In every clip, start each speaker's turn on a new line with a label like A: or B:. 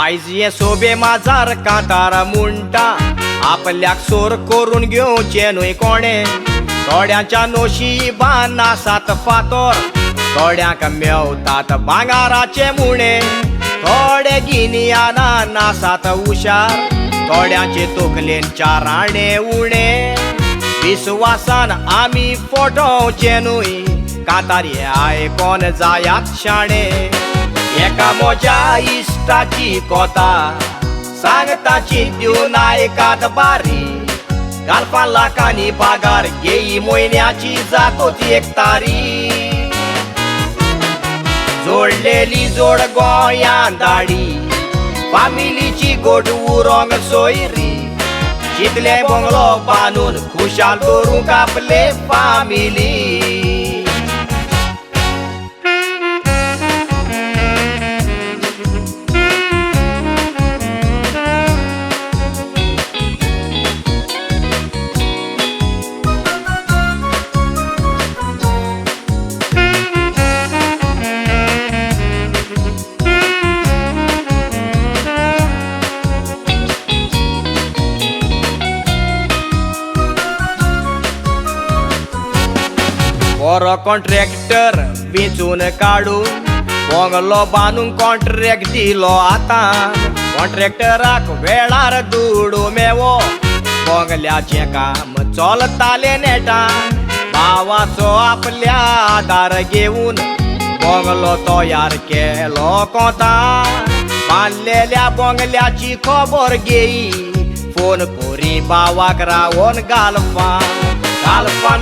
A: आयज ये सोबे माझार कांतार मुंटा आपल्याक सोर करून घेवचे न्हय कोणे थोड्यांच्या नोशीबान आसात फातोर थोड्यांक मेवतात भांगाराचे मुणे थोडे गिन्यानान आसात हुशार थोड्यांचे तकलेंच्या राणे उणे विश्वासान आमी फटोवचे न्हय कांतारी आयकोन जायात शाणे एका म्हज्या इश्टाची कोता सांगताची दिवन आयकात बारी घालपा लाखांनी पागार घेई म्हयन्याची जातोच एक तारीख जोडलेली जोड गोंयान दाडी फामिलीची गोड उरोंग सोयरी चितले बंगलो बांदून खुशाल दवरूंक आपले फामिली बरो कॉन्ट्रॅक्टर वेचून काडून बंगलो बांदूंक कॉन्ट्रॅक्ट दिलो आतां कॉन्ट्रॅक्टराक वेळार दुडू मेवो बंगल्याचें काम चलतालें नेटान भावाचो आपल्या आदार घेवन बंगलो तयार केलो कोंतान बांदलेल्या बंगल्याची खबर घेई फोन करी भावाक रावोन गालफान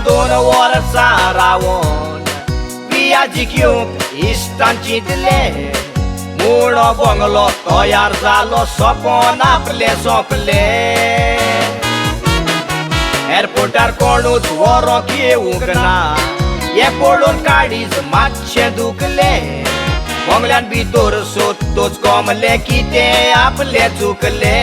A: 2 वर्सां रावोन पियाजी घेवंक इश्टान चिंतले मुळो बंगलो तयार जालो सोपोन आपले सोंपले एअरपोर्टार कोणूच व्हरोंक येवंक ना हे पळोवन काडीच मातशें दुखले बंगल्यान भितर सोदतोच कोमले कितें आपले चुकले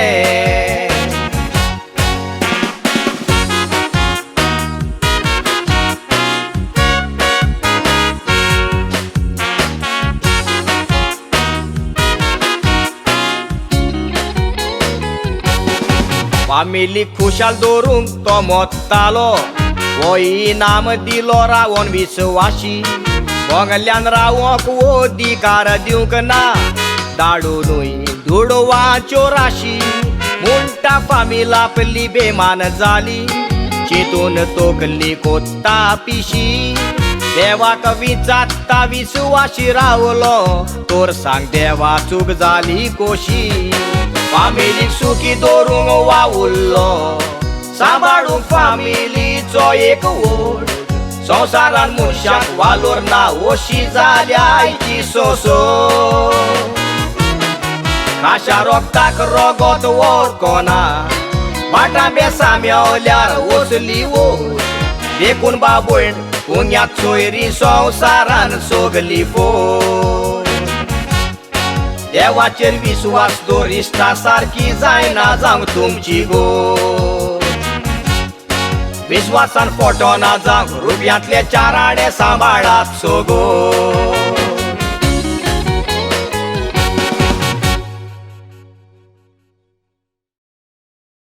A: फामिली खुशाल दवरूंक तो मोत्तालो हो इनाम दिलो रावोन विश्वासी बंगल्यान रावोंक अधिकार दिवंक ना धाडूनय दुडवाच्यो राशी म्हणटा फामील आपली बेमान जाली चिंतून तोकली कोत्ता पिशी देवाक विचारता विश्वासी रावलो तोर सांग देवा चूक जाली कोशी फामिलीक सुखी दवरूंक वावुरलो सांबाळूंक फामिलीचो एक व्हड संवसारान मनशाक वालोर ना अशी जाल्या आयची सोसो खाशा रोगताक रोगोत वळखोना वाटा बेसा मेवल्यार वचली वोट देखून बाबूण पुण्याक सोयरी संवसारान सोगली फोड देवाचेर विश्वास दवर इश्टा सारकी जायना जावंक तुमची गो विश्वासान फटोना जावंक रुपयांतले 4 आडे सांबाळात सोगो